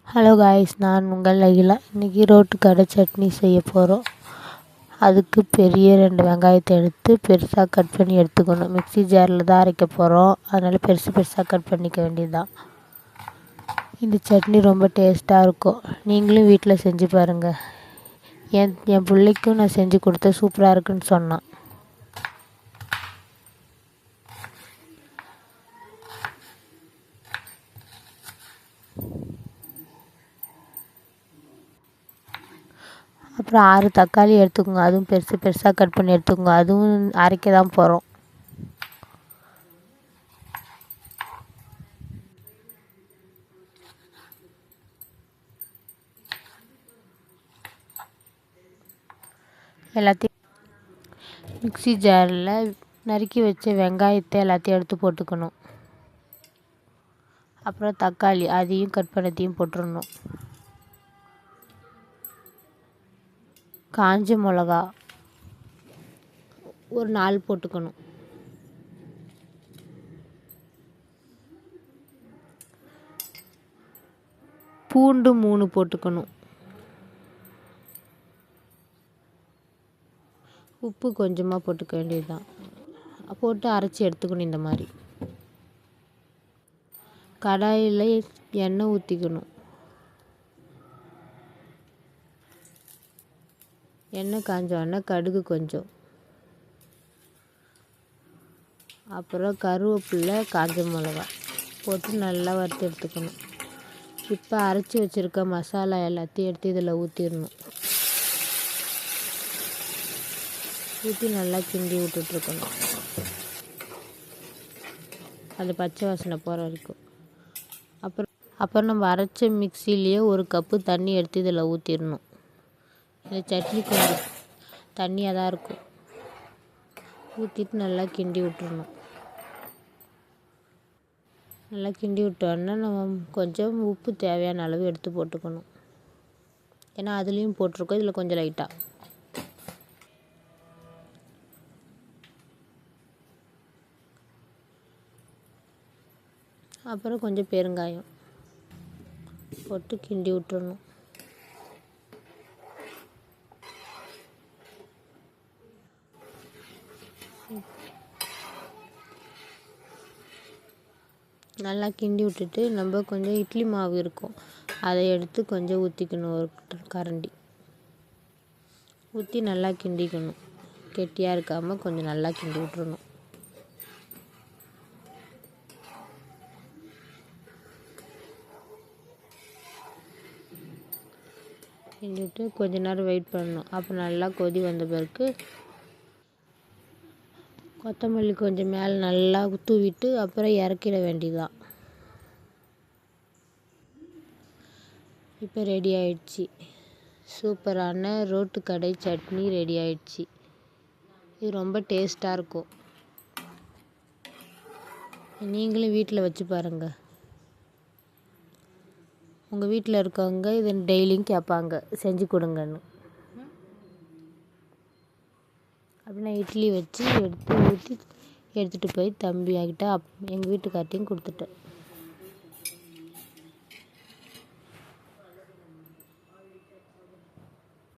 Hello guys, நான் உங்கள் அகிலா. இன்றைக்கி ரோட்டு கடை சட்னி செய்ய போகிறோம். அதுக்கு பெரிய 2 வெங்காயத்தை எடுத்து பெருசாக கட் பண்ணி எடுத்துக்கணும். மிக்ஸி ஜாரில் தான் அரைக்க போகிறோம், அதனால் பெருசாக கட் பண்ணிக்க வேண்டியது தான். இந்த சட்னி ரொம்ப டேஸ்ட்டாக இருக்கும். நீங்களும் வீட்டில் செஞ்சு பாருங்கள். என் பிள்ளைக்கும் நான் செஞ்சு கொடுத்தேன், சூப்பராக இருக்குன்னு சொன்னான். அப்புறம் 6 தக்காளி எடுத்துக்கோங்க. அதுவும் பெருசாக கட் பண்ணி எடுத்துக்கோங்க. அதுவும் அரைக்க தான் போகிறோம். எல்லாத்தையும் மிக்ஸி ஜாரில் நறுக்கி வச்ச வெங்காயத்தை எல்லாத்தையும் எடுத்து போட்டுக்கணும். அப்புறம் தக்காளி அதையும் கட் பண்ணதையும் போட்டுடணும். காஞ்ச மிளகா ஒரு 4 போட்டுக்கணும். பூண்டு 3 போட்டுக்கணும். உப்பு கொஞ்சமாக போட்டுக்க வேண்டியது தான். போட்டு அரைச்சி எடுத்துக்கணும். இந்த மாதிரி கடாயில் எண்ணெய் ஊற்றிக்கணும். எண்ணெய் காஞ்சோடனே கடுகு கொஞ்சம், அப்புறம் கருவேப்பிலை, காஞ்ச மிளகா போட்டு நல்லா வறுத்து எடுத்துக்கணும். இப்போ அரைச்சி வச்சுருக்க மசாலா எல்லாத்தையும் எடுத்து இதில் ஊற்றிடணும். ஊற்றி நல்லா கிண்டி விட்டுட்ருக்கணும், அது பச்சை வாசனை போகிற வரைக்கும். அப்புறம் நம்ம அரைச்ச மிக்சிலேயே 1 கப்பு தண்ணி எடுத்து இதில் ஊற்றிடணும். இந்த சட்னி கொஞ்சம் தண்ணியாக தான் இருக்கும். ஊற்றிட்டு நல்லா கிண்டி விட்டுறணும். நல்லா கிண்டி விட்டோன்னா நம்ம கொஞ்சம் உப்பு தேவையான அளவு எடுத்து போட்டுக்கணும். ஏன்னா அதுலேயும் போட்டிருக்கோம், இதில் கொஞ்சம் லைட்டாக. அப்புறம் கொஞ்சம் பெருங்காயம் போட்டு கிண்டி விட்டுறணும். நல்லா கிண்டி விட்டுட்டு நம்ம கொஞ்சம் இட்லி மாவு இருக்கும், அதை எடுத்து கொஞ்சம் ஊற்றிக்கணும். 1 கரண்டி ஊற்றி நல்லா கிண்டிக்கணும். கெட்டியாக இருக்காமல் கொஞ்சம் நல்லா கிண்டி விட்டுறணும். கிண்டி விட்டு கொஞ்ச நேரம் வெயிட் பண்ணணும். அப்புறம் நல்லா கொதி வந்த பிறகு கொத்தமல்லி கொஞ்சம் மேலே நல்லா தூவிட்டு அப்புறம் இறக்கிட வேண்டியதுதான். இப்போ ரெடி ஆயிடுச்சு. சூப்பரான ரோட்டு கடை சட்னி ரெடி ஆயிடுச்சு. இது ரொம்ப டேஸ்ட்டாக இருக்கும். நீங்களும் வீட்டில் வச்சு பாருங்கள். உங்கள் வீட்டில் இருக்கவங்க இதை டெய்லியும் கேட்பாங்க, செஞ்சு கொடுங்கன்னு. அப்படி நான் இட்லி வச்சு எடுத்து ஊற்றி எடுத்துகிட்டு போய் தம்பி ஆகிட்ட எங்கள் வீட்டுக்கார்ட்டையும் கொடுத்துட்டேன்.